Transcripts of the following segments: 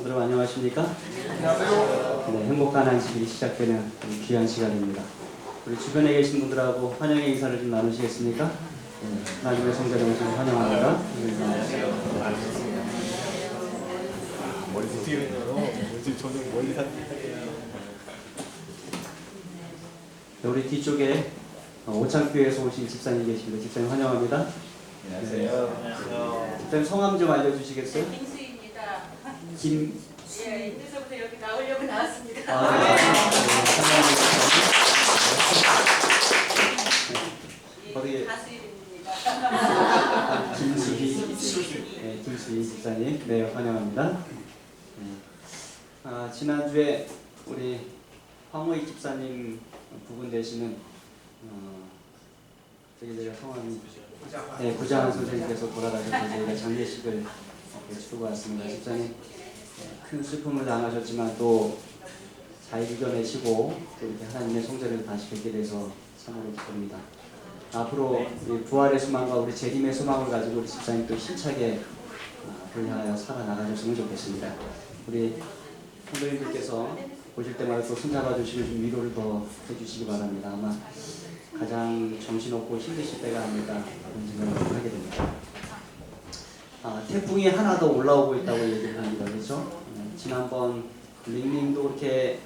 성도들 안녕하십니까? 안녕하세요. 네, 행복한 안식일이 시작되는 귀한 시간입니다. 우리 주변에 계신 분들하고 환영의 인사를 좀 나누시겠습니까? 네, 하나님의 성자를 오신 환영합니다. 머리 어떻게 했나요? 저는 멀리 우리 뒤쪽에 오창교회에서 오신 집사님 계십니다. 집사님 환영합니다. 안녕하세요. 집사님 성함 좀 알려주시겠어요? 김수희입니다. 김... 예, 인도서부터 여기 나오려고 나왔습니다. 거기 가수입니다. 김수희, 네, 김수희 집사님, 네 환영합니다. 네. 지난주에 우리 황호익 집사님 부분 되시는 저희가 성함이 구자한 선생님께서 돌아가셔서 저희가 장례식을 치르고 왔습니다. 집사님 큰 슬픔을 당하셨지만 또 잘 이겨내시고 또 이렇게 하나님의 성자를 다시 뵙게 돼서 참으로 기쁩니다. 앞으로 부활의 소망과 우리 재림의 소망을 가지고 우리 집사님 또 힘차게 그를 향하여 살아나가셨으면 좋겠습니다. 우리 성도님들께서 보실 때마다 또 손잡아 주시고 좀 위로를 더 해주시기 바랍니다. 아마 가장 정신없고 힘드실 때가 아닐까 그런 생각을 하게 됩니다. 태풍이 하나 더 올라오고 있다고 얘기를 합니다. 그렇죠? 지난번 링링도 그렇게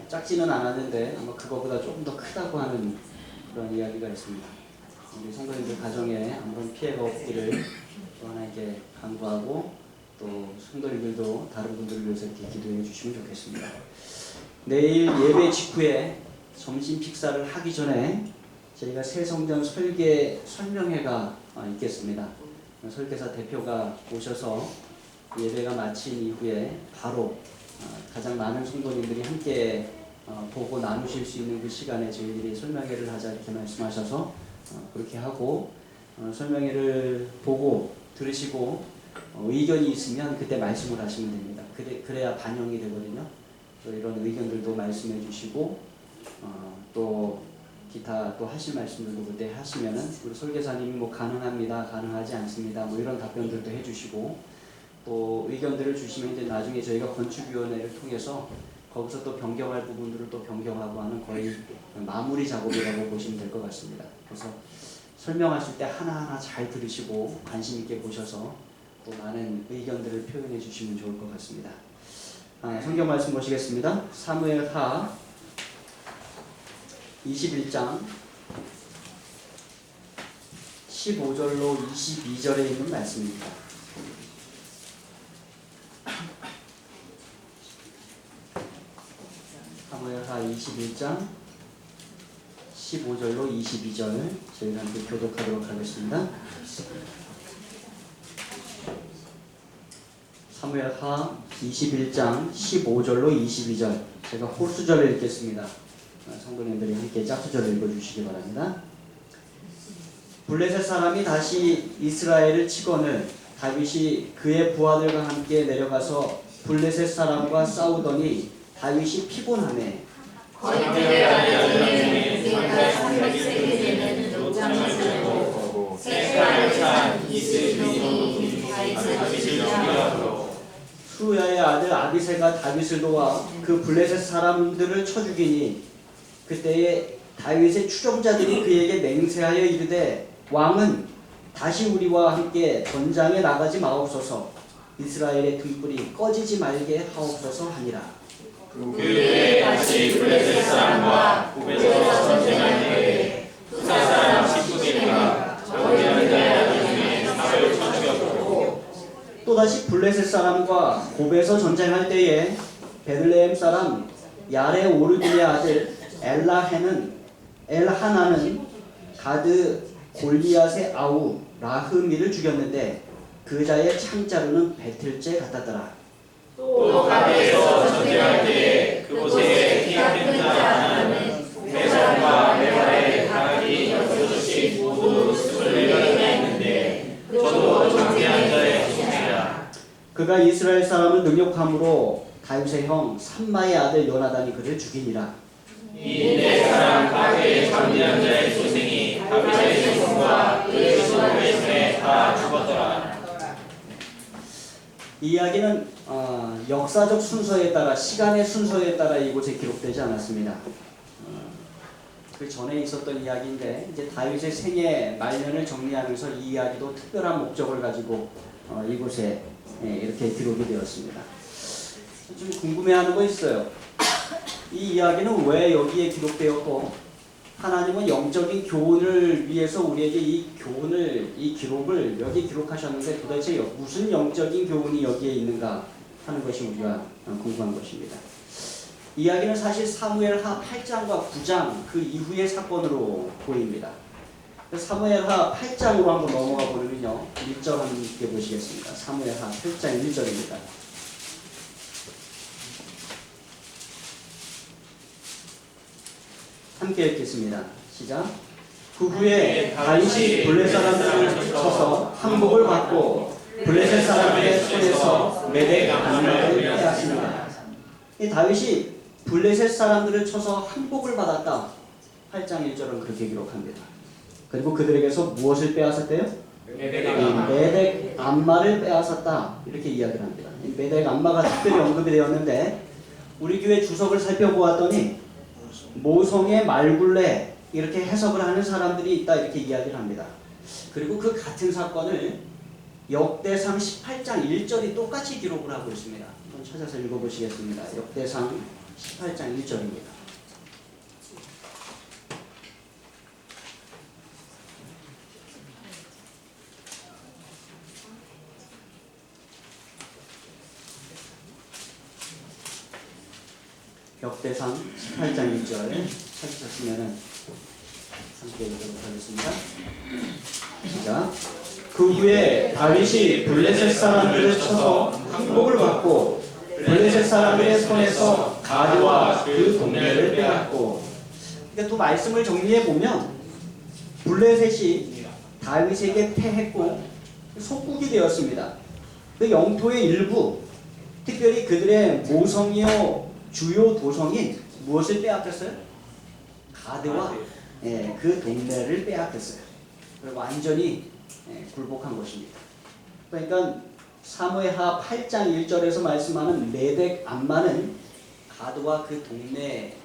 작지는 않았는데 아마 그거보다 조금 더 크다고 하는 그런 이야기가 있습니다. 우리 성도님들 가정에 아무런 피해가 없기를 또 하나님께 간구하고 또 성도님들도 다른 분들을 위해서 이렇게 기도해 주시면 좋겠습니다. 내일 예배 직후에 점심 식사를 하기 전에 저희가 새 성전 설계 설명회가 있겠습니다. 설계사 대표가 오셔서 예배가 마친 이후에 바로 가장 많은 성도님들이 함께 보고 나누실 수 있는 그 시간에 저희들이 설명회를 하자 이렇게 말씀하셔서 그렇게 하고 설명회를 보고 들으시고 의견이 있으면 그때 말씀을 하시면 됩니다. 그래야 반영이 되거든요. 또 이런 의견들도 말씀해 주시고 또 기타 또 하실 말씀들도 그때 하시면은 우리 설계사님이 뭐 가능합니다, 가능하지 않습니다, 뭐 이런 답변들도 해주시고 또 의견들을 주시면 이제 나중에 저희가 건축위원회를 통해서 거기서 또 변경할 부분들을 또 변경하고 하는 거의 마무리 작업이라고 보시면 될 것 같습니다. 그래서 설명하실 때 하나하나 잘 들으시고 관심 있게 보셔서 또 많은 의견들을 표현해 주시면 좋을 것 같습니다. 성경 말씀 보시겠습니다. 사무엘하 21장 15절로 22절에 있는 말씀입니다. 사무엘하 21장 15절로 22절 저희가 함께 교독하도록 하겠습니다. 사무엘하 21장 15절로 22절 제가 호수절을 읽겠습니다. 성도님들이 함께 짝수절을 읽어주시기 바랍니다. 블레셋 사람이 다시 이스라엘을 치거늘 다윗이 그의 부하들과 함께 내려가서 블레셋 사람과 싸우더니 다윗이 피곤하네. 수야의 아들 아비새가 다윗을 도와 그 블레셋 사람들을 쳐 죽이니 그때에 다윗의 추종자들이 그에게 맹세하여 이르되 왕은 다시 우리와 함께 전장에 나가지 마옵소서 이스라엘의 등불이 꺼지지 말게 하옵소서 하니라. 그 후에 다시 블레셋 사람과 굽에서 전쟁할 때에 후사 사람 19개가 저기한 자들 중에 사를 쳐 죽였고 또다시 블레셋 사람과 곱에서 전쟁할 때에 베들레헴 사람 야레 오르기의 아들 엘하나는 가드 골리앗의 아우 라흐미를 죽였는데 그 자의 창자루는 배틀째 같았더라. 또 가드에서 전쟁할 때에 그곳에 키큰 자 하나는 회장과 메발의 각이 6조씩 모두 24명이나 있는데 저도 장대한 자의 총이라. 그가 이스라엘 사람을 능욕함으로 다윗의 형 삼마의 아들 요나단이 그를 죽이니라. 이 네 사람 가드의 장대한 자의 소생이 다윗의 손과 그의 손의 손에 다 죽었더라. 이 이야기는 역사적 순서에 따라, 시간의 순서에 따라 이곳에 기록되지 않았습니다. 그 전에 있었던 이야기인데 이제 다윗의 생애 말년을 정리하면서 이 이야기도 특별한 목적을 가지고 이곳에 이렇게 기록이 되었습니다. 좀 궁금해하는 거 있어요. 이 이야기는 왜 여기에 기록되었고, 하나님은 영적인 교훈을 위해서 우리에게 이 기록을 여기 기록하셨는데 도대체 무슨 영적인 교훈이 여기에 있는가 하는 것이 우리가 궁금한 것입니다. 이야기는 사실 사무엘하 8장과 9장 그 이후의 사건으로 보입니다. 사무엘하 8장으로 한번 넘어가 보면요, 1절 함께 보시겠습니다. 사무엘하 8장 1절입니다. 함께 읽겠습니다. 시작. 그 후에 다윗이 블레셋 사람들을 쳐서 항복을 받고 블레셋 사람들의 손에서 메덱 암말을 빼앗습니다. 이 다윗이 블레셋 사람들을 쳐서 항복을 받았다. 8장 1절은 그렇게 기록합니다. 그리고 그들에게서 무엇을 빼앗았대요? 메덱 암말을 빼앗았다. 이렇게 이야기를 합니다. 이 메덱 암마가 특별히 언급이 되었는데 우리 교회 주석을 살펴보았더니 모성의 말굴레 이렇게 해석을 하는 사람들이 있다 이렇게 이야기를 합니다. 그리고 그 같은 사건을 역대상 18장 1절이 똑같이 기록을 하고 있습니다. 한번 찾아서 읽어보시겠습니다. 역대상 18장 1절입니다. 역대상 18장 1절 찾으셨으면 함께 읽도록 하겠습니다. 시작. 그 후에 다윗이 블레셋 사람들을 쳐서 항복을 받고 블레셋 사람들의 손에서 가드와 그 동네를 빼앗고. 그러니까 또 말씀을 정리해 보면 블레셋이 다윗에게 패했고 속국이 되었습니다. 그 영토의 일부, 특별히 그들의 모성이요 주요 도성인 무엇을 빼앗겼어요? 가드와 그 동네를 빼앗겼어요. 완전히 굴복한 것입니다. 그러니까 사무엘하 8장 1절에서 말씀하는 메덱 암마는 가드와 그 동네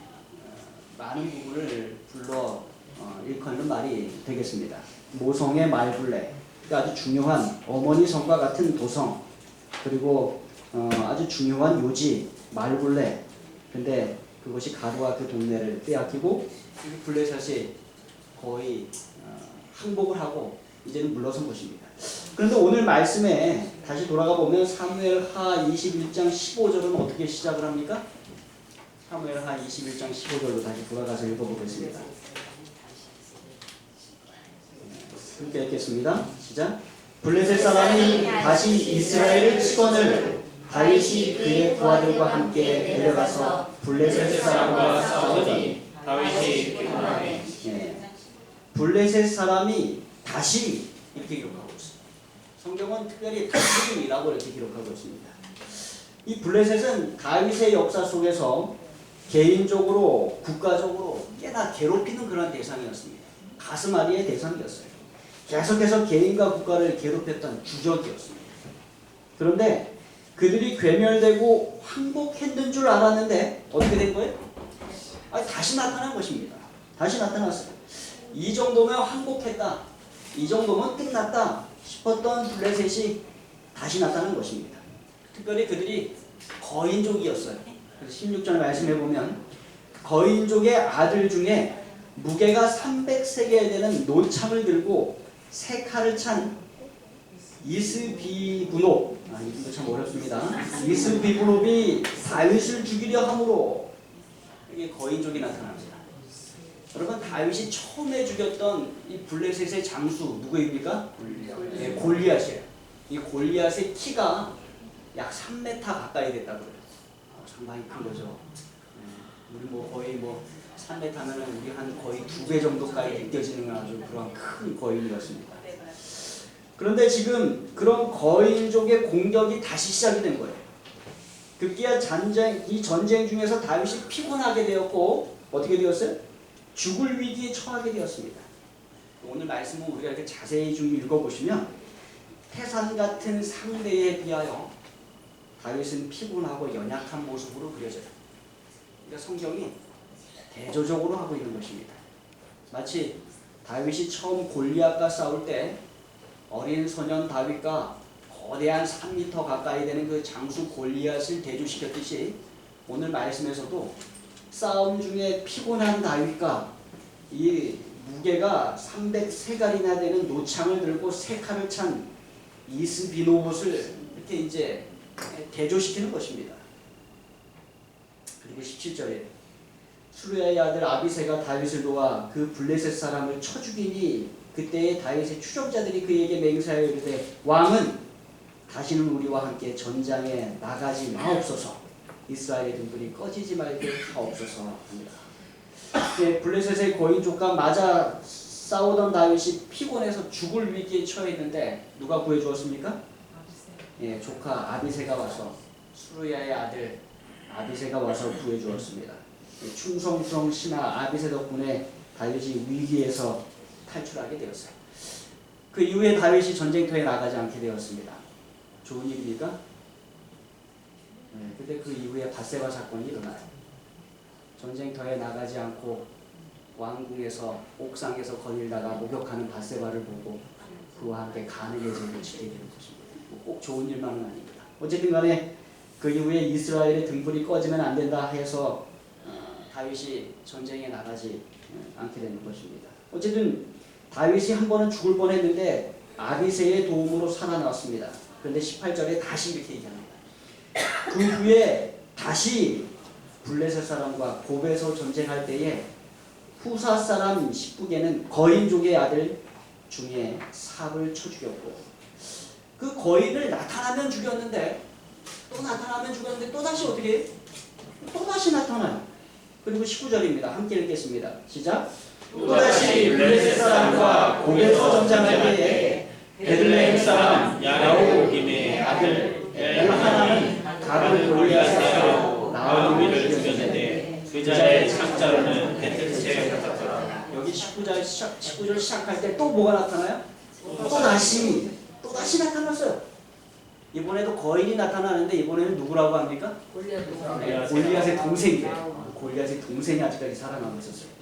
많은 부분을 불러 일컫는 말이 되겠습니다. 모성의 말굴레, 그러니까 아주 중요한 어머니 성과 같은 도성, 그리고 아주 중요한 요지 말굴레. 근데 그것이 가드와 그 동네를 빼앗기고 블레셋이 거의 항복을 하고 이제는 물러선 것입니다. 그런데 오늘 말씀에 다시 돌아가 보면 사무엘하 21장 15절은 어떻게 시작을 합니까? 사무엘하 21장 15절로 다시 돌아가서 읽어보겠습니다. 함께 읽겠습니다. 시작. 블레셋 사람이 다시 이스라엘을 치거늘 다윗이 그의 부하들과 함께 내려가서 블레셋 사람과 싸우니 다윗이 블레셋 사람이 다시 이렇게 기록하고 있습니다. 성경은 특별히 다시라고 이렇게 기록하고 있습니다. 이 블레셋은 다윗의 역사 속에서 개인적으로 국가적으로 꽤나 괴롭히는 그런 대상이었습니다. 가슴앓이의 대상이었어요. 계속해서 개인과 국가를 괴롭혔던 주적이었습니다. 그런데 그들이 괴멸되고 항복했는 줄 알았는데 어떻게 된 거예요? 다시 나타난 것입니다. 다시 나타났어요. 이 정도면 항복했다, 이 정도면 끝났다 싶었던 블레셋이 다시 나타난 것입니다. 특별히 그들이 거인족이었어요. 그래서 16절 말씀해 보면 거인족의 아들 중에 무게가 300세겔 되는 노창을 들고 세 칼을 찬 이스비브노, 이름도 참 어렵습니다. 이스비브노이 다윗을 죽이려 함으로 이게 거인족이 나타납니다. 여러분, 다윗이 처음에 죽였던 이 블레셋의 장수 누구입니까? 골리앗이에요. 이 골리앗의 키가 약 3m 가까이 됐다고 그래요. 상당히 큰 거죠. 우리 거의 3m 하면은 우리 한 거의 2배 정도까지 느껴지는 아주 그런 큰 거인이었습니다. 그런데 지금 그런 거인족의 공격이 다시 시작이 된 거예요. 급기야 이 전쟁 중에서 다윗이 피곤하게 되었고 어떻게 되었어요? 죽을 위기에 처하게 되었습니다. 오늘 말씀은 우리가 이렇게 자세히 좀 읽어보시면 태산 같은 상대에 비하여 다윗은 피곤하고 연약한 모습으로 그려져요. 그러니까 성경이 대조적으로 하고 있는 것입니다. 마치 다윗이 처음 골리앗과 싸울 때 어린 소년 다윗과 거대한 3m 가까이 되는 그 장수 골리앗을 대조시켰듯이 오늘 말씀에서도 싸움 중에 피곤한 다윗과 이 무게가 300세갈이나 되는 노창을 들고 세 칼을 찬 이스비노봇을 이렇게 이제 대조시키는 것입니다. 그리고 17절에 수르야의 아들 아비새가 다윗을 도와 그 블레셋 사람을 쳐 죽이니 그때의 다윗의 추종자들이 그에게 맹세하여 이르되 왕은 다시는 우리와 함께 전장에 나가지 마옵소서. 이스라엘의 등불이 꺼지지 말게 하옵소서 합니다. 블레셋의 거인족과 맞아 싸우던 다윗이 피곤해서 죽을 위기에 처했는데 누가 구해주었습니까? 조카 아비새가 와서 수르야의 아들 아비새가 와서 구해주었습니다. 충성스러운 신하 아비새 덕분에 다윗이 위기에서 탈출하게 되었어요. 그 이후에 다윗이 전쟁터에 나가지 않게 되었습니다. 좋은 일입니까? 근데 그 이후에 밧세바 사건이 일어나요. 전쟁터에 나가지 않고 왕궁에서 옥상에서 거닐다가 목욕하는 밧세바를 보고 그와 함께 가늠의 죄를 지게 되는 것입니다. 꼭 좋은 일만은 아닙니다. 어쨌든 간에 그 이후에 이스라엘의 등불이 꺼지면 안 된다 해서 다윗이 전쟁에 나가지 않게 되는 것입니다. 어쨌든 다윗이 한 번은 죽을 뻔했는데 아비새의 도움으로 살아났습니다. 그런데 18절에 다시 이렇게 얘기합니다. 그 후에 다시 블레셋 사람과 곱에서 전쟁할 때에 후사 사람 십부개는 거인족의 아들 중에 삽을 쳐 죽였고 그 거인을 나타나면 죽였는데 또 나타나면 죽였는데 또 다시 어떻게 해요? 또 다시 나타나요. 그리고 19절입니다. 함께 읽겠습니다. 시작. 또다시 블레셋 사람과 곱에서 전쟁할 때에 베들레헴 사람 야로김의 아들 엘하나는 각을 골리앗에게 나오미를 죽였는데 그 자의 창자로는 베틀세 같았더라. 여기 19절 시작할 때 또 뭐가 나타나요? 또다시 나타났어요. 이번에도 거인이 나타나는데 이번에는 누구라고 합니까? 골리앗의 동생이에요. 골리앗의 동생이 아직까지 살아남고 있었어요.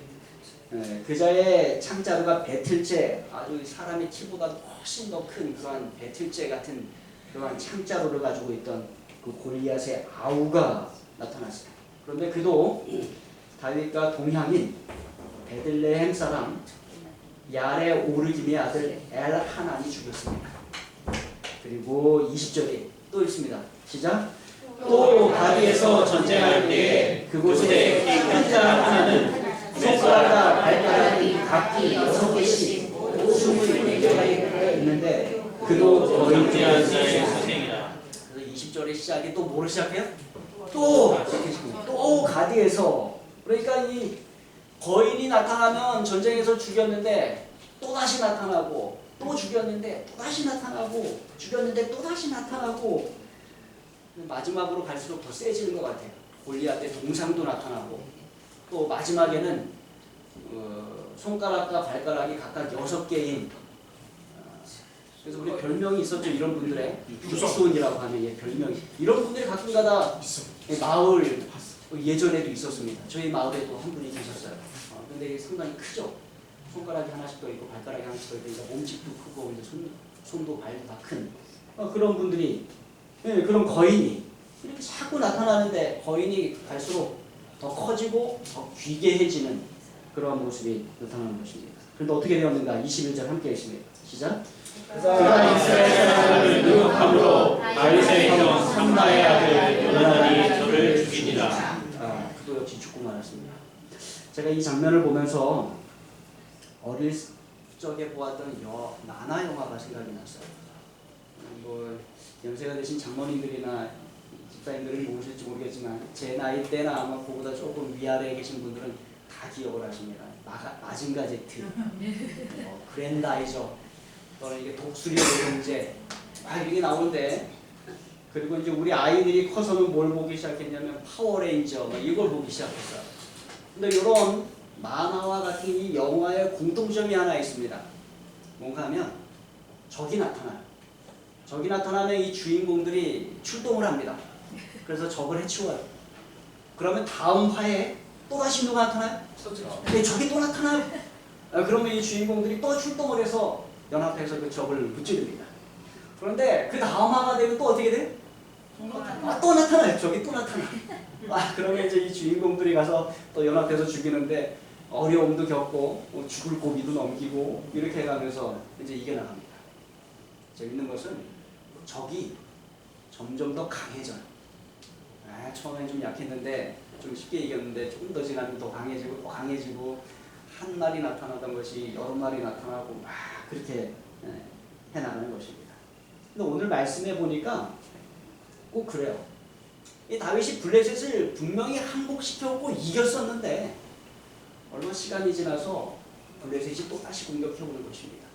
그자의 창자루가 배틀째, 아주 사람의 키보다 훨씬 더 큰 그러한 배틀째 같은 그러한 창자루를 가지고 있던 그 골리앗의 아우가 나타났어요. 그런데 그도 다윗과 동향인 베들레헴 사람 야레 오르김의 아들 엘하난이 죽였습니다. 그리고 20절에 또 있습니다. 시작. 또 가디에서 전쟁할 때에 그곳에 큰 사람 하나는 손가락과 발가락이 각기 6개씩 24개가 있는데 그도 거인의 선생이라. 그래서 20절의 시작이 또 뭐로 시작해요? 또 가디에서, 그러니까 이 거인이 나타나면 전쟁에서 죽였는데 또다시 나타나고 또 죽였는데 또다시 나타나고 죽였는데 또다시 나타나고 마지막으로 갈수록 더 세지는 것 같아요. 골리앗의 동상도 나타나고 또 마지막에는 손가락과 발가락이 각각 6개인 그래서 우리 별명이 있었죠. 이런 분들의 유수원이라고 하는 별명이 이런 분들이 가끔가다 마을 예전에도 있었습니다. 저희 마을에도 한 분이 계셨어요. 근데 상당히 크죠. 손가락이 하나씩 더 있고 발가락이 하나씩 더 있고 그러니까 몸집도 크고 이제 손도 발도 다 큰 그런 분들이 그런 거인이 이렇게 자꾸 나타나는데 거인이 갈수록 더 커지고 더 귀괴해지는 그런 모습이 나타나는 것입니다. 그런데 어떻게 되었는가? 21절 함께 읽습니다. 시작. 그가 이스라엘 사람을 능욕함으로 다윗의 형 삼나의 아들 요나단이 저를 죽이니라. 그도 역시 죽고 말았습니다. 제가 이 장면을 보면서 어릴 적에 보았던 만화 영화가 생각이 났어요. 뭐 연세가 되신 장모님들이나 집사님들은 모르실지 모르겠지만 제 나이 때나 아마 그보다 조금 위아래에 계신 분들은 다 기억을 하십니다. 마징가 제트, 그랜다이저, 또는 이게 독수리의 노동제 막 이렇게 나오는데 그리고 이제 우리 아이들이 커서는 뭘 보기 시작했냐면 파워레인저 이걸 보기 시작했어요. 근데 이런 만화와 같은 이 영화의 공통점이 하나 있습니다. 뭔가 하면 적이 나타나요. 적이 나타나면 이 주인공들이 출동을 합니다. 그래서 적을 해치워요. 그러면 다음 화에 또다시 누가 나타나요? 네, 적이 또 나타나요. 그러면 이 주인공들이 또 출동을 해서 연합해서 그 적을 무찌릅니다. 그런데 그 다음 화가 되면 또 어떻게 돼요? 또 나타나요. 적이 또 나타나요. 그러면 이제 이 주인공들이 가서 또 연합해서 죽이는데 어려움도 겪고 죽을 고비도 넘기고 이렇게 해가면서 이제 이겨나갑니다. 재밌는 것은 적이 점점 더 강해져요. 처음엔 좀 약했는데 좀 쉽게 이겼는데 조금 더 지나면 더 강해지고 또 강해지고 한 마리 나타나던 것이 여러 마리 나타나고 막 그렇게 해나가는 것입니다. 근데 오늘 말씀해 보니까 꼭 그래요. 이 다윗이 블레셋을 분명히 항복시켜오고 이겼었는데 얼마 시간이 지나서 블레셋이 또 다시 공격해 오는 것입니다.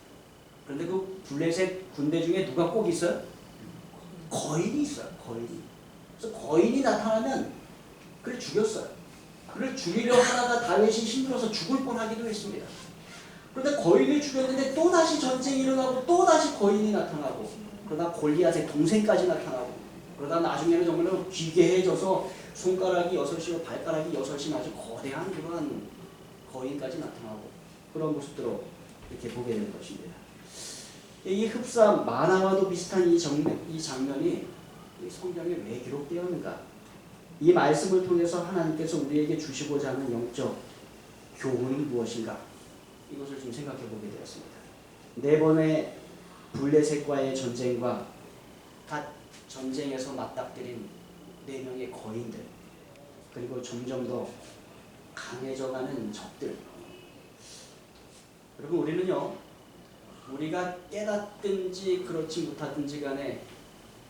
그런데 그 블레셋 군대 중에 누가 꼭 있어요? 거인이 있어요. 거인이. 그래서 거인이 나타나면 그를 죽였어요. 그를 죽이려 하다가 다윗이 힘들어서 죽을 뻔하기도 했습니다. 그런데 거인을 죽였는데 또다시 전쟁이 일어나고 또다시 거인이 나타나고 그러다 골리앗의 동생까지 나타나고 그러다 나중에는 정말 기괴해져서 손가락이 6이고 발가락이 6인 아주 거대한 그런 거인까지 나타나고 그런 모습들로 이렇게 보게 되는 것입니다. 이 흡사 만화와도 비슷한 이 장면이 성경에 왜 기록되었는가? 이 말씀을 통해서 하나님께서 우리에게 주시고자 하는 영적 교훈은 무엇인가? 이것을 좀 생각해 보게 되었습니다. 4번의 블레셋과의 전쟁과 각 전쟁에서 맞닥뜨린 4명의 거인들 그리고 점점 더 강해져가는 적들. 여러분 우리는요 우리가 깨닫든지 그렇지 못하든지 간에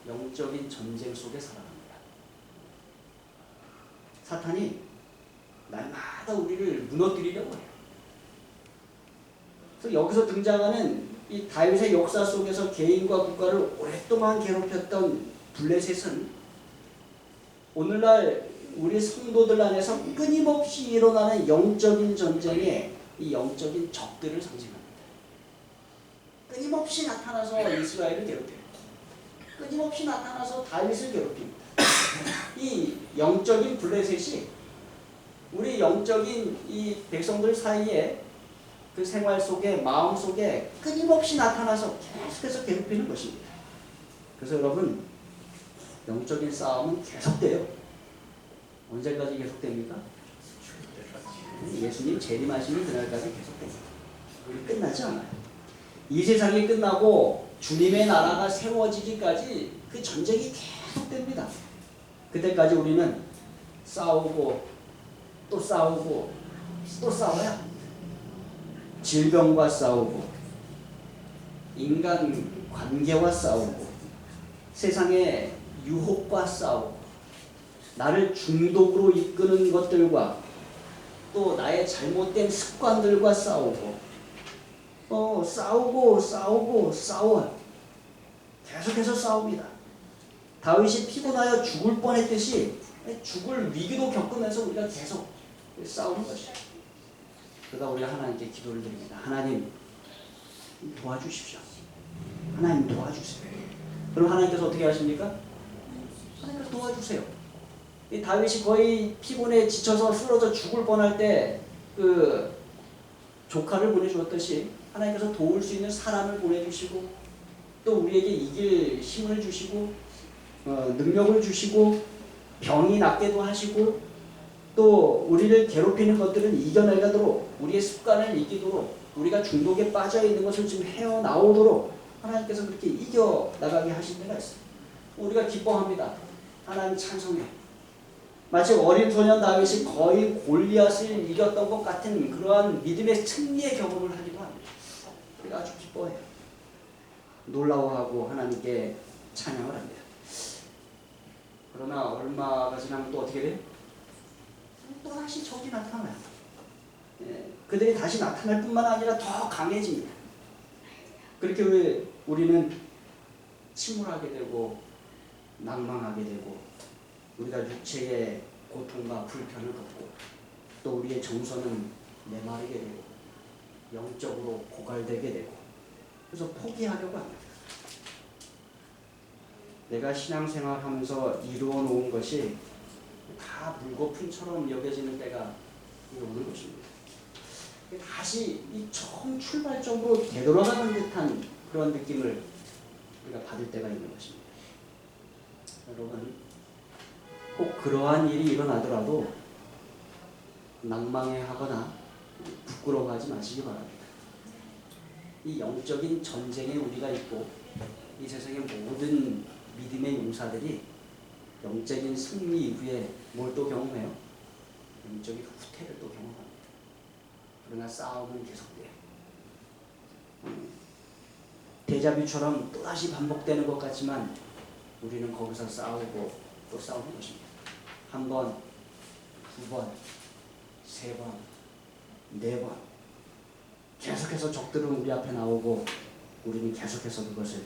영적인 전쟁 속에 살아갑니다. 사탄이 날마다 우리를 무너뜨리려고 해요. 그래서 여기서 등장하는 이 다윗의 역사 속에서 개인과 국가를 오랫동안 괴롭혔던 블레셋은 오늘날 우리 성도들 안에서 끊임없이 일어나는 영적인 전쟁에 이 영적인 적들을 상징합니다. 끊임없이 나타나서 이스라엘을 괴롭힙니다. 끊임없이 나타나서 다윗을 괴롭힙니다. 이 영적인 블레셋이 우리 영적인 이 백성들 사이에 그 생활 속에 마음 속에 끊임없이 나타나서 계속해서 괴롭히는 것입니다. 그래서 여러분 영적인 싸움은 계속돼요. 언제까지 계속됩니까? 예수님 재림하시는 그날까지 계속됩니다. 우리 끝나지 않아요. 이 세상이 끝나고 주님의 나라가 세워지기까지 그 전쟁이 계속됩니다. 그때까지 우리는 싸우고 또 싸우고 또 싸워야 합니다. 질병과 싸우고 인간 관계와 싸우고 세상의 유혹과 싸우고 나를 중독으로 이끄는 것들과 또 나의 잘못된 습관들과 싸우고 싸워요. 계속해서 싸웁니다. 다윗이 피곤하여 죽을 뻔했듯이 죽을 위기도 겪으면서 우리가 계속 싸우는 것이죠. 그러다 우리가 하나님께 기도를 드립니다. 하나님 도와주십시오. 하나님 도와주세요. 그럼 하나님께서 어떻게 하십니까? 하나님께서 도와주세요. 이 다윗이 거의 피곤해 지쳐서 쓰러져 죽을 뻔할 때 그 조카를 보내주었듯이 하나님께서 도울 수 있는 사람을 보내주시고 또 우리에게 이길 힘을 주시고 능력을 주시고 병이 낫게도 하시고 또 우리를 괴롭히는 것들은 이겨내도록 우리의 습관을 이기도록 우리가 중독에 빠져있는 것을 좀 헤어나오도록 하나님께서 그렇게 이겨나가게 하신 데가 있어요. 우리가 기뻐합니다. 하나님 찬송해. 마치 어린 소년 다윗이 거의 골리앗을 이겼던 것 같은 그러한 믿음의 승리의 경험을 하기도 합니다. 우리가 아주 기뻐해요. 놀라워하고 하나님께 찬양을 합니다. 그러나 얼마가 지나면 또 어떻게 돼요? 또 다시 적이 나타나요. 그들이 다시 나타날 뿐만 아니라 더 강해집니다. 그렇게 우리는 침울하게 되고 낭망하게 되고 우리가 육체의 고통과 불편을 겪고 또 우리의 정서는 메마르게 되고 영적으로 고갈되게 되고 그래서 포기하려고 합니다. 내가 신앙생활하면서 이루어 놓은 것이 다 물거품처럼 여겨지는 때가 오는 것입니다. 다시 이 처음 출발점으로 되돌아가는 듯한 그런 느낌을 우리가 받을 때가 있는 것입니다. 여러분, 꼭 그러한 일이 일어나더라도 낭망해하거나 부끄러워하지 마시기 바랍니다. 이 영적인 전쟁에 우리가 있고 이 세상의 모든 믿음의 용사들이 영적인 승리 이후에 뭘 또 경험해요? 영적인 후퇴를 또 경험합니다. 그러나 싸움은 계속돼요. 데자뷰처럼 또다시 반복되는 것 같지만 우리는 거기서 싸우고 또 싸우는 것입니다. 한 번, 두 번, 세 번, 네 번 계속해서 적들은 우리 앞에 나오고 우리는 계속해서 그것을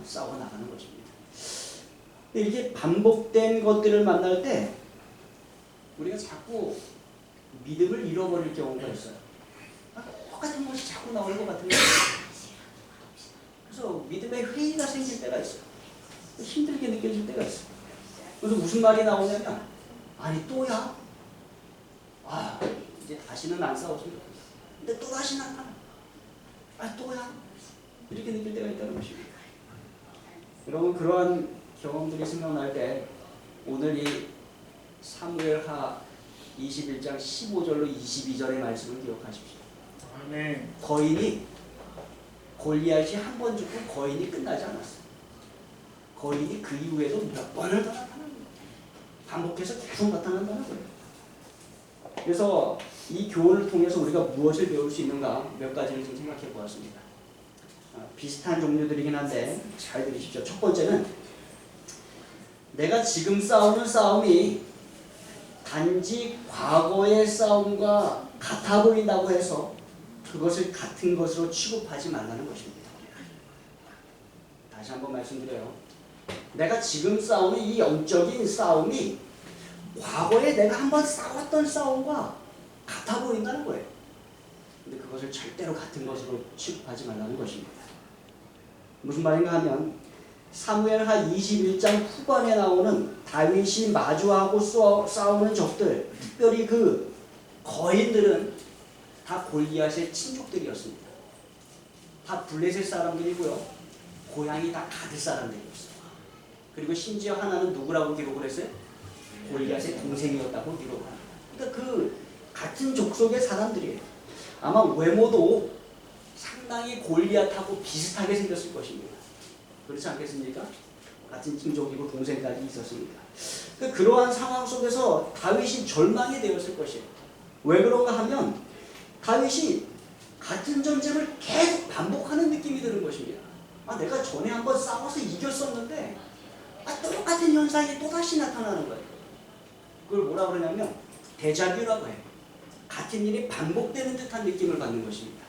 싸워 나가는 것입니다. 이게 반복된 것들을 만날 때 우리가 자꾸 믿음을 잃어버릴 경우가 있어요. 똑같은 것이 자꾸 나오는 것 같은 거예요. 그래서 믿음의 회의가 생길 때가 있어요. 힘들게 느껴질 때가 있어요. 그래서 무슨 말이 나오냐면 아니 또야? 아 이제 다시는 안 싸웠으면 좋겠어. 근데 또 다시 나타나. 아 또야? 이렇게 느낄 때가 있다는 것입니다. 여러분 그러한 경험들이 생각날 때 오늘 이 사무엘하 21장 15절로 22절의 말씀을 기억하십시오. 아멘. 거인이 골리앗이 한 번 죽고 거인이 끝나지 않았어요. 거인이 그 이후에도 몇 번을 더 나타납니다. 반복해서 계속 나타난다는 거예요. 그래서 이 교훈을 통해서 우리가 무엇을 배울 수 있는가 몇 가지를 좀 생각해 보았습니다. 비슷한 종류들이긴 한데 잘 들으십시오. 첫 번째는 내가 지금 싸우는 싸움이 단지 과거의 싸움과 같아 보인다고 해서 그것을 같은 것으로 취급하지 말라는 것입니다. 다시 한번 말씀드려요. 내가 지금 싸우는 이 영적인 싸움이 과거에 내가 한번 싸웠던 싸움과 같아 보인다는 거예요. 근데 그것을 절대로 같은 것으로 취급하지 말라는 것입니다. 무슨 말인가 하면 사무엘하 21장 후반에 나오는 다윗이 마주하고 싸우는 적들, 특별히 그 거인들은 다 골리앗의 친족들이었습니다. 다 블레셋 사람들이고요. 고향이 다 가드 사람들이었어요. 그리고 심지어 하나는 누구라고 기록을 했어요? 골리앗의 동생이었다고 기록을 합니다. 그러니까 그 같은 족속의 사람들이에요. 아마 외모도 상당히 골리앗하고 비슷하게 생겼을 것입니다. 그렇지 않겠습니까? 같은 친족이고 동생까지 있었으니까. 그러한 상황 속에서 다윗이 절망이 되었을 것이에요. 왜 그런가 하면 다윗이 같은 전쟁을 계속 반복하는 느낌이 드는 것입니다. 내가 전에 한번 싸워서 이겼었는데 똑같은 현상이 또다시 나타나는 거예요. 그걸 뭐라 그러냐면 데자뷰라고 해요. 같은 일이 반복되는 듯한 느낌을 받는 것입니다.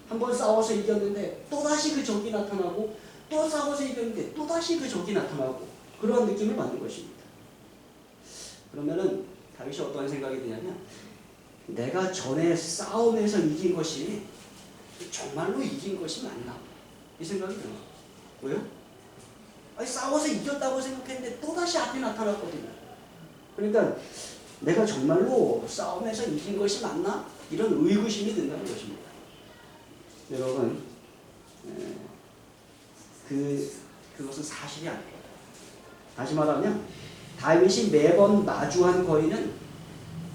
한번 싸워서 이겼는데 또다시 그 적이 나타나고 또 싸워서 이겼는데 또다시 그 적이 나타나고 그런 느낌을 받는 것입니다. 그러면은 다윗이 어떤 생각이 드냐면 내가 전에 싸움에서 이긴 것이 정말로 이긴 것이 맞나? 이 생각이 들어요. 왜요? 싸워서 이겼다고 생각했는데 또다시 앞에 나타났거든요. 그러니까 내가 정말로 싸움에서 이긴 것이 맞나? 이런 의구심이 든다는 것입니다. 여러분 그것은 사실이 아니에요. 다시 말하면 다윗이 매번 마주한 거인은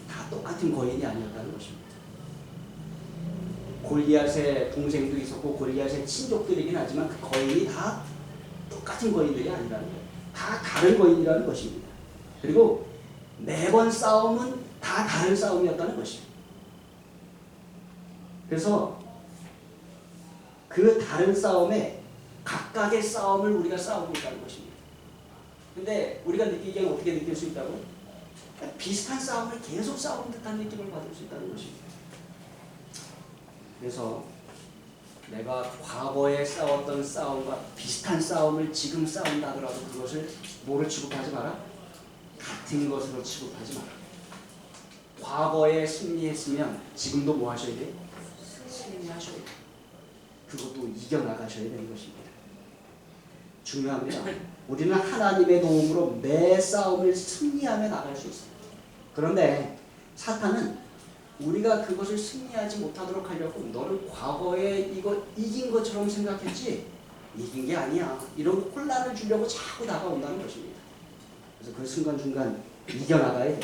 다 똑같은 거인이 아니었다는 것입니다. 골리앗의 동생도 있었고 골리앗의 친족들이긴 하지만 그 거인이 다 똑같은 거인들이 아니라는 거예요. 다 다른 거인이라는 것입니다. 그리고 매번 싸움은 다 다른 싸움이었다는 것입니다. 그래서 그 다른 싸움에 각각의 싸움을 우리가 싸우고 있다는 것입니다. 근데 우리가 느끼기에는 어떻게 느낄 수 있다고? 비슷한 싸움을 계속 싸우는 듯한 느낌을 받을 수 있다는 것입니다. 그래서 내가 과거에 싸웠던 싸움과 비슷한 싸움을 지금 싸운다 하더라도 그것을 뭐를 취급하지 마라? 같은 것으로 취급하지 마라. 과거에 승리했으면 지금도 뭐 하셔야 돼요? 승리하셔야 돼요. 그것도 이겨나가셔야 되는 것입니다. 중요합니다. 우리는 하나님의 도움으로 매 싸움을 승리하며 나갈 수 있어요. 그런데 사탄은 우리가 그것을 승리하지 못하도록 하려고 너는 과거에 이거 이긴 것처럼 생각했지 이긴 게 아니야. 이런 혼란을 주려고 자꾸 다가온다는 것입니다. 그래서 그 순간순간 이겨나가야 돼.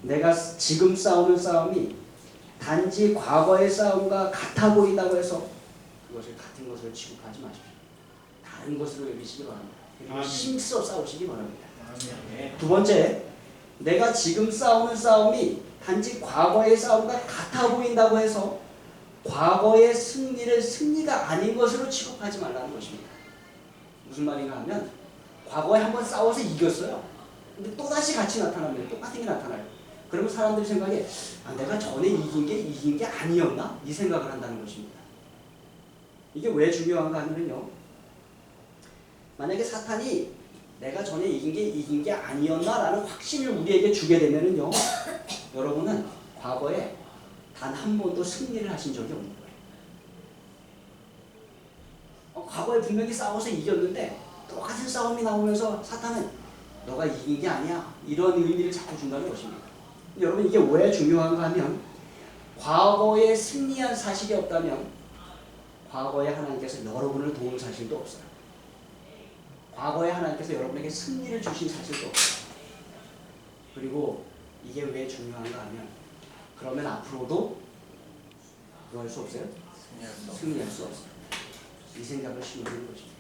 내가 지금 싸우는 싸움이 단지 과거의 싸움과 같아 보인다고 해서 그것을 같은 것으로 취급하지 마십시오. 다른 것으로 여기시기 바랍니다. 그리고 힘써 싸우시기 바랍니다. 두 번째, 내가 지금 싸우는 싸움이 단지 과거의 싸움과 같아 보인다고 해서 과거의 승리를 승리가 아닌 것으로 취급하지 말라는 것입니다. 무슨 말인가 하면 과거에 한번 싸워서 이겼어요. 근데 또다시 같이 나타납니다. 똑같은 게 나타나요. 그러면 사람들이 생각해 내가 전에 이긴 게 아니었나? 이 생각을 한다는 것입니다. 이게 왜 중요한가 하면요. 만약에 사탄이 내가 전에 이긴 게 아니었나라는 확신을 우리에게 주게 되면은요. 여러분은 과거에 단 한 번도 승리를 하신 적이 없는 거예요. 과거에 분명히 싸워서 이겼는데 똑같은 싸움이 나오면서 사탄은 너가 이긴 게 아니야. 이런 의미를 자꾸 준다는 것입니다. 여러분 이게 왜 중요한가 하면 과거에 승리한 사실이 없다면 과거에 하나님께서 여러분을 도운 사실도 없어요. 과거에 하나님께서 여러분에게 승리를 주신 사실도 없어요. 그리고 이게 왜 중요한가 하면 그러면 앞으로도 뭐 할 수 없어요? 승리할 수 없어요. 이 생각을 심어주는 것입니다.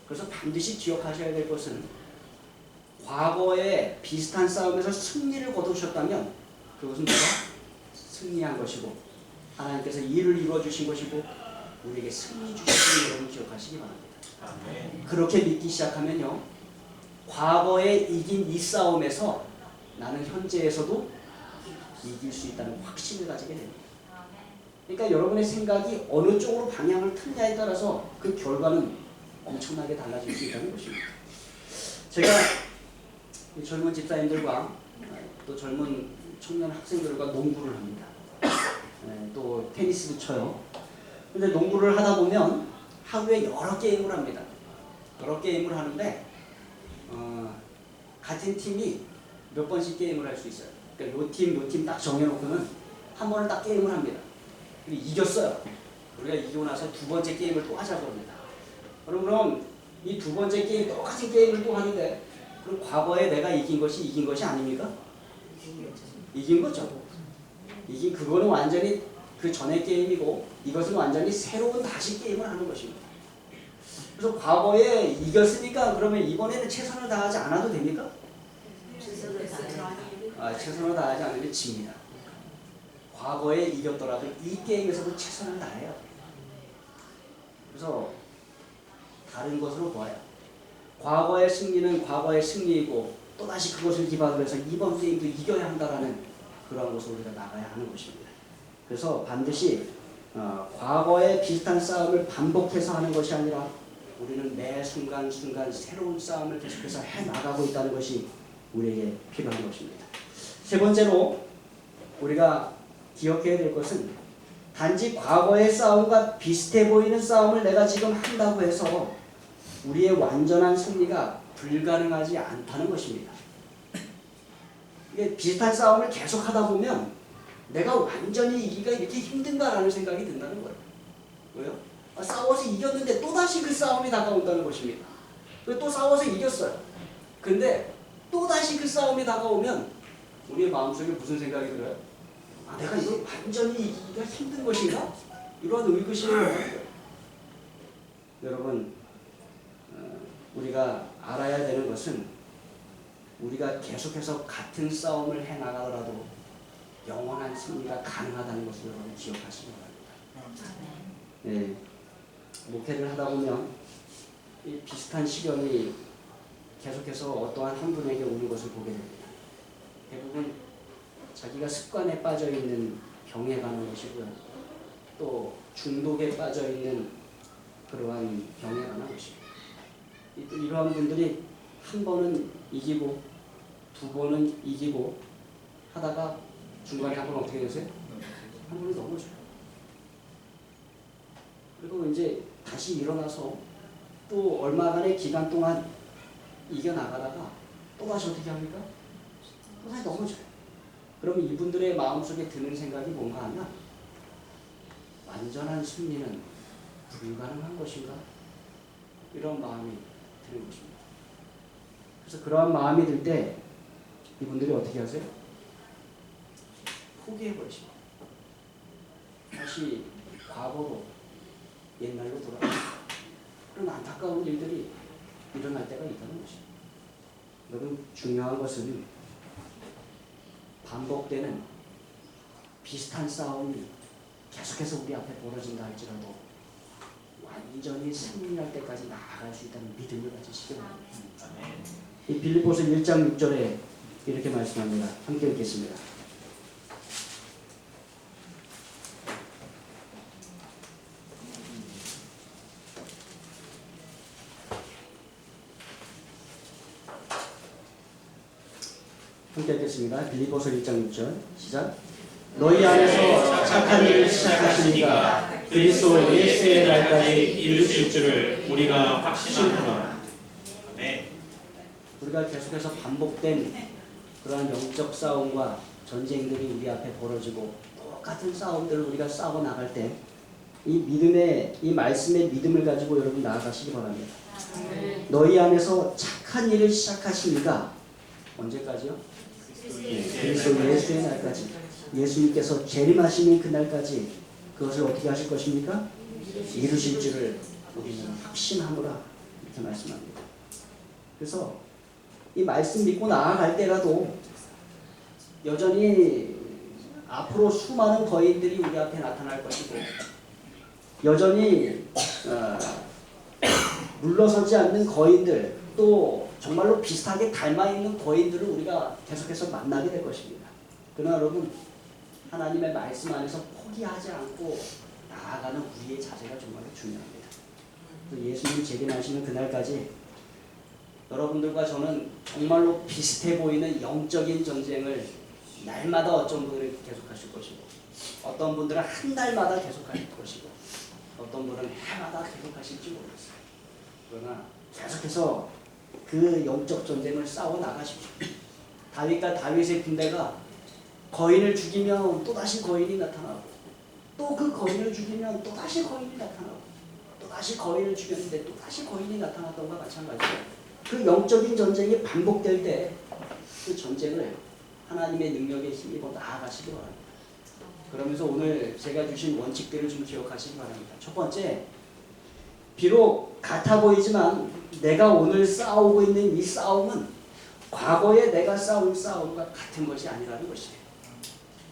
그래서 반드시 기억하셔야 될 것은 과거에 비슷한 싸움에서 승리를 거두셨다면 그것은 뭐가? 승리한 것이고 하나님께서 일을 이루어주신 것이고 우리에게 승리 주시는 여러분 기억하시기 바랍니다. 그렇게 믿기 시작하면요. 과거에 이긴 이 싸움에서 나는 현재에서도 이길 수 있다는 확신을 가지게 됩니다. 그러니까 여러분의 생각이 어느 쪽으로 방향을 틀냐에 따라서 그 결과는 엄청나게 달라질 수 있다는 것입니다. 제가 젊은 집사님들과 또 젊은 청년 학생들과 농구를 합니다. 또 테니스도 쳐요. 근데 농구를 하다 보면 하루에 여러 게임을 합니다. 여러 게임을 하는데 같은 팀이 몇 번씩 게임을 할 수 있어요. 그러니까 요 팀 딱 정해놓고는 한 번을 딱 게임을 합니다. 그리고 이겼어요. 우리가 이기고 나서 두 번째 게임을 또 하자고 합니다. 그럼 이 두 번째 게임 똑같은 게임을 또 하는데 그럼 과거에 내가 이긴 것이 아닙니까? 이긴 거죠. 그거는 완전히 그 전의 게임이고 이것은 완전히 새로운 다시 게임을 하는 것입니다. 그래서 과거에 이겼으니까 그러면 이번에는 최선을 다하지 않아도 됩니까? 최선을 다하지 않으면 집니다. 과거에 이겼더라도 이 게임에서도 최선을 다해야 돼요. 그래서 다른 것으로 보아요. 과거의 승리는 과거의 승리이고 또다시 그것을 기반으로 해서 이번 게임도 이겨야 한다라는 그런 것으로 우리가 나가야 하는 것입니다. 그래서 반드시 과거의 비슷한 싸움을 반복해서 하는 것이 아니라 우리는 매 순간순간 새로운 싸움을 계속해서 해나가고 있다는 것이 우리에게 필요한 것입니다. 세 번째로 우리가 기억해야 될 것은 단지 과거의 싸움과 비슷해 보이는 싸움을 내가 지금 한다고 해서 우리의 완전한 승리가 불가능하지 않다는 것입니다. 이게 비슷한 싸움을 계속 하다 보면 내가 완전히 이기가 이렇게 힘든가라는 생각이 든다는 거예요. 왜요? 싸워서 이겼는데 또다시 그 싸움이 다가온다는 것입니다. 또 싸워서 이겼어요. 근데 또다시 그 싸움이 다가오면 우리의 마음속에 무슨 생각이 들어요? 내가 이걸 완전히 이기기가 힘든 것인가? 이러한 의구심을 하는 거예요. 여러분, 우리가 알아야 되는 것은 우리가 계속해서 같은 싸움을 해나가더라도 영원한 승리가 가능하다는 것을 여러분 기억하시기 바랍니다. 네, 목회를 하다 보면 이 비슷한 시련이 계속해서 어떠한 한 분에게 오는 것을 보게 됩니다. 대부분 자기가 습관에 빠져있는 병에 관한 것이고요. 또 중독에 빠져있는 그러한 병에 관한 것입니다. 이러한 분들이 한 번은 이기고 두 번은 이기고 하다가 중간에 한 번 어떻게 되세요? 한 번은 넘어져요. 그리고 이제 다시 일어나서 또 얼마간의 기간 동안 이겨나가다가 또다시 어떻게 합니까? 또다시 넘어져요. 그러면 이분들의 마음속에 드는 생각이 뭔가 하면 완전한 승리는 불가능한 것인가? 이런 마음이 드는 것입니다. 그래서 그러한 마음이 들 때 이분들이 어떻게 하세요? 포기해버리십니다. 다시 과거로 옛날로 돌아가요. 그런 안타까운 일들이 일어날 때가 있다는 것입니다. 여러분 중요한 것은 반복되는 비슷한 싸움이 계속해서 우리 앞에 벌어진다 할지라도 완전히 승리할 때까지 나아갈 수 있다는 믿음을 가지시기 바랍니다. 이 빌립보서 1장 6절에 이렇게 말씀합니다. 함께 읽겠습니다. 함께 읽겠습니다. 빌립보서 1장 6절 시작. 너희 안에서 착한 일을 시작하시니까 그리스도 예수의 날까지 이루실 줄을 우리가 확신하노라. 아멘. 우리가 계속해서 반복된 그러한 영적 싸움과 전쟁들이 우리 앞에 벌어지고 똑같은 싸움들을 우리가 싸워 나갈 때 이 믿음의 이 말씀의 믿음을 가지고 여러분 나아가시기 바랍니다. 너희 안에서 착한 일을 시작하시니까 언제까지요? 그리스도 예수의 날까지 예수님께서 재림하시는 그날까지 그것을 어떻게 하실 것입니까? 이루실 줄을 우리는 확신하노라 이렇게 말씀합니다. 그래서 이 말씀 믿고 나아갈 때라도 여전히 앞으로 수많은 거인들이 우리 앞에 나타날 것이고 여전히 물러서지 않는 거인들 또 정말로 비슷하게 닮아있는 거인들을 우리가 계속해서 만나게 될 것입니다. 그러나 여러분 하나님의 말씀 안에서 포기하지 않고 나아가는 우리의 자세가 정말 중요합니다. 예수님 재림하시는 그날까지 여러분들과 저는 정말로 비슷해 보이는 영적인 전쟁을 날마다 어떤 분들은 계속하실 것이고 어떤 분들은 한 달마다 계속하실 것이고 어떤 분은 해마다 계속하실지 모르겠어요. 그러나 계속해서 그 영적 전쟁을 싸워 나가십시오. 다윗과 다윗의 군대가 거인을 죽이면 또다시 거인이 나타나고 또 그 거인을 죽이면 또다시 거인이 나타나고 또다시 거인을 죽였는데 또다시 거인이 나타났던 것과 마찬가지로 그 영적인 전쟁이 반복될 때 그 전쟁을 하나님의 능력에 힘입어 나아가시기 바랍니다. 그러면서 오늘 제가 주신 원칙들을 좀 기억하시기 바랍니다. 첫 번째, 비록 같아 보이지만 내가 오늘 싸우고 있는 이 싸움은 과거에 내가 싸운 싸움과 같은 것이 아니라는 것이에요.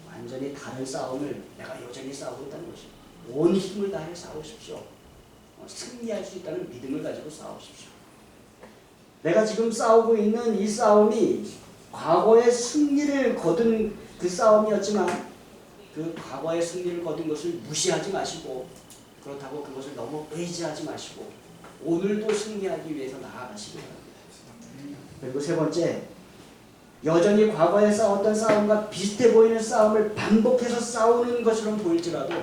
완전히 다른 싸움을 내가 여전히 싸우고 있다는 것이에요. 온 힘을 다해 싸우십시오. 승리할 수 있다는 믿음을 가지고 싸우십시오. 내가 지금 싸우고 있는 이 싸움이 과거의 승리를 거둔 그 싸움이었지만 그 과거의 승리를 거둔 것을 무시하지 마시고 그렇다고 그것을 너무 의지하지 마시고 오늘도 승리하기 위해서 나아가시기 바랍니다. 그리고 세 번째, 여전히 과거에 싸웠던 싸움과 비슷해 보이는 싸움을 반복해서 싸우는 것처럼 보일지라도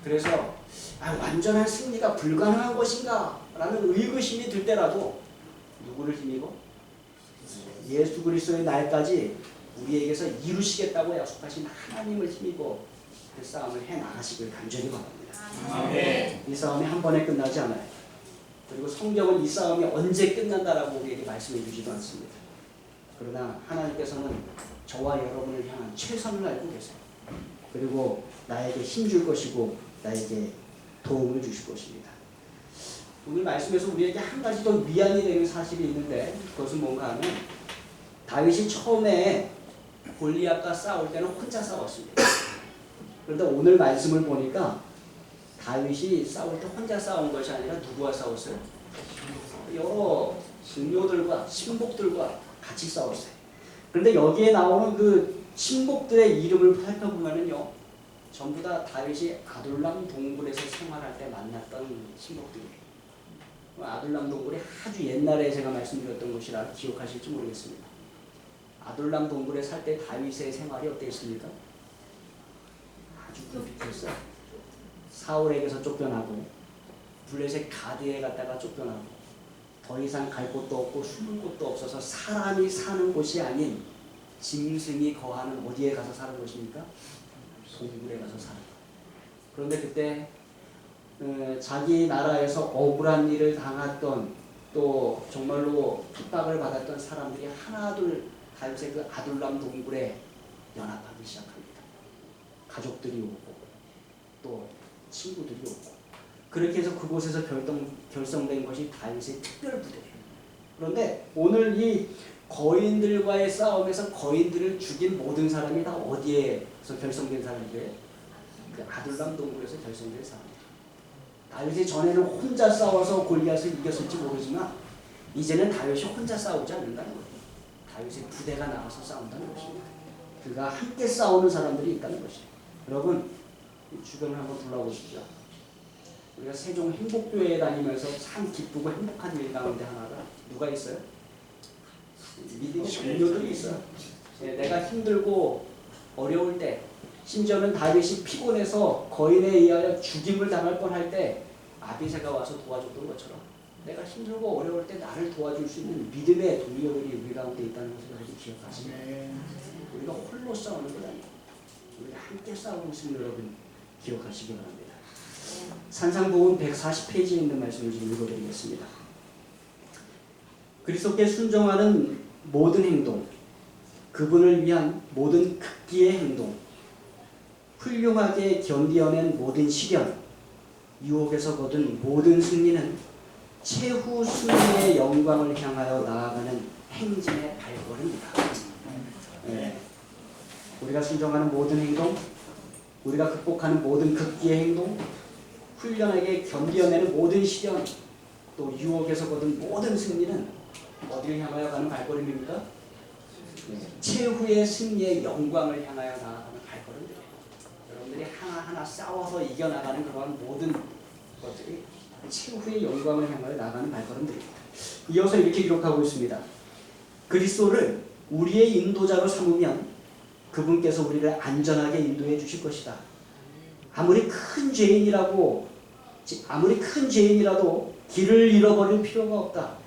그래서 완전한 승리가 불가능한 것인가 라는 의구심이 들 때라도 누구를 힘입어? 예수 그리스도의 날까지 우리에게서 이루시겠다고 약속하신 하나님을 힘입어 그 싸움을 해나가시길 간절히 바랍니다. 아멘. 이 싸움이 한 번에 끝나지 않아요. 그리고 성경은 이 싸움이 언제 끝난다라고 우리에게 말씀해 주지도 않습니다. 그러나 하나님께서는 저와 여러분을 향한 최선을 알고 계세요. 그리고 나에게 힘줄 것이고 나에게 도움을 주실 것입니다. 오늘 말씀에서 우리에게 한 가지 더 위안이 되는 사실이 있는데 그것은 뭔가 하면 다윗이 처음에 골리앗과 싸울 때는 혼자 싸웠습니다. 그런데 오늘 말씀을 보니까 다윗이 싸울 때 혼자 싸운 것이 아니라 누구와 싸웠어요? 여러 승료들과 신복들과 같이 싸웠어요. 그런데 여기에 나오는 그 신복들의 이름을 살펴보면요, 전부 다 다윗이 아둘람 동굴에서 생활할 때 만났던 신복들이에요. 아둘람 동굴이 아주 옛날에 제가 말씀드렸던 곳이라 기억하실지 모르겠습니다. 아둘람 동굴에 살 때 다윗의 생활이 어땠습니까? 아주 끔찍했어요. 사울에게서 쫓겨나고 블레셋 가드에 갔다가 쫓겨나고 더 이상 갈 곳도 없고 숨을 곳도 없어서 사람이 사는 곳이 아닌 짐승이 거하는 어디에 가서 사는 곳입니까? 동굴에 가서 사는 것. 그런데 그때 자기 나라에서 억울한 일을 당했던 또 정말로 핍박을 받았던 사람들이 하나둘 다윗의 그 아둘람 동굴에 연합하기 시작합니다. 가족들이 오고 또 친구들이 오고 그렇게 해서 그곳에서 결성된 것이 다윗의 특별 부대예요. 그런데 오늘 이 거인들과의 싸움에서 거인들을 죽인 모든 사람이 다 어디에서 결성된 사람이에요? 그 아둘람 동굴에서 결성된 사람이에요. 다윗이 전에는 혼자 싸워서 골리앗을 이겼을지 모르지만 이제는 다윗이 혼자 싸우지 않는다는 거예요. 다윗의 부대가 나가서 싸운다는 것입니다. 그가 함께 싸우는 사람들이 있다는 것이에요. 여러분 주변을 한번 둘러보십시오. 우리가 세종 행복교회에 다니면서 참 기쁘고 행복한 일 가운데 하나가 누가 있어요? 믿음의 동료들이 있어요. 내가 힘들고 어려울 때 심지어는 다윗이 피곤해서 거인에 의하여 죽임을 당할 뻔할 때 아비새가 와서 도와줬던 것처럼 내가 힘들고 어려울 때 나를 도와줄 수 있는 믿음의 동료들이 우리 가운데 있다는 것을 아주 기억하시면 우리가 홀로 싸우는 것 아니에요. 우리가 함께 싸우고 있음을 여러분 기억하시기 바랍니다. 산상보훈 140페이지에 있는 말씀을 좀 읽어드리겠습니다. 그리스도께 순종하는 모든 행동, 그분을 위한 모든 극기의 행동, 훌륭하게 견디어낸 모든 시련, 유혹에서 거둔 모든 승리는 최후 승리의 영광을 향하여 나아가는 행진의 발걸음이다. 네. 우리가 순종하는 모든 행동, 우리가 극복하는 모든 극기의 행동, 훈련하게 견디어내는 모든 시련, 또 유혹에서 거둔 모든 승리는 어디를 향하여 가는 발걸음입니까? 네. 최후의 승리의 영광을 향하여 나아가는 발걸음입니다. 여러분들이 하나하나 싸워서 이겨나가는 그러한 모든 것들이 최후의 영광을 향하여 나아가는 발걸음들입니다. 이어서 이렇게 기록하고 있습니다. 그리스도를 우리의 인도자로 삼으면 그분께서 우리를 안전하게 인도해 주실 것이다. 아무리 큰 죄인이라도 길을 잃어버릴 필요가 없다.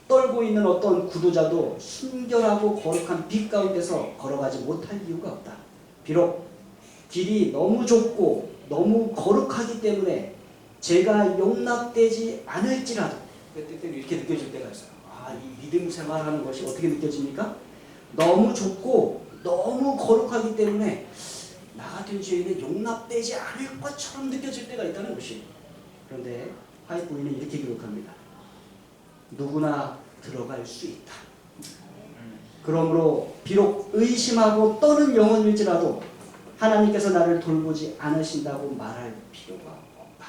떨고 있는 어떤 구도자도 순결하고 거룩한 빛 가운데서 걸어가지 못할 이유가 없다. 비록 길이 너무 좁고 너무 거룩하기 때문에 제가 용납되지 않을지라도 때때로 이렇게 느껴질 때가 있어요. 이 믿음 생활하는 것이 어떻게 느껴집니까? 너무 좁고 너무 거룩하기 때문에 나 같은 죄인은 용납되지 않을 것처럼 느껴질 때가 있다는 것이에요. 그런데 화이트 부인은 이렇게 기록합니다. 누구나 들어갈 수 있다. 그러므로 비록 의심하고 떠는 영혼일지라도 하나님께서 나를 돌보지 않으신다고 말할 필요가 없다.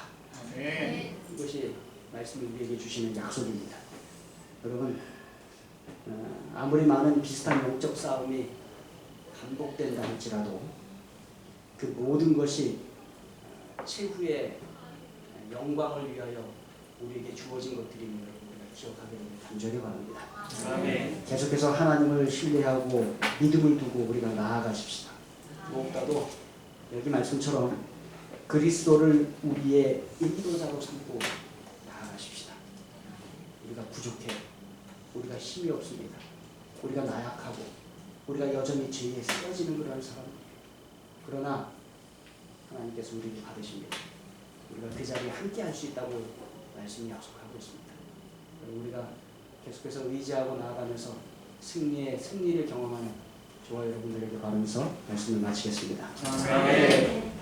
이것이 말씀을 우리에게 주시는 약속입니다. 여러분 아무리 많은 비슷한 영적 싸움이 반복된다 할지라도 그 모든 것이 최후의 영광을 위하여 우리에게 주어진 것들임을 우리가 기억하기를 간절히 바랍니다. 아멘. 계속해서 하나님을 신뢰하고 믿음을 두고 우리가 나아가십시다. 무엇보다도 여기 말씀처럼 그리스도를 우리의 인도자로 삼고 나아가십시다. 우리가 부족해. 우리가 힘이 없습니다. 우리가 나약하고 우리가 여전히 죄에 쓰러지는 그런 사람. 그러나 하나님께서 우리를 받으십니다. 우리가 그 자리에 함께 할 수 있다고 말씀이 약속하고 있습니다. 우리가 계속해서 의지하고 나아가면서 승리를 경험하는 저와 여러분들에게 바라면서 말씀을 마치겠습니다. 아멘.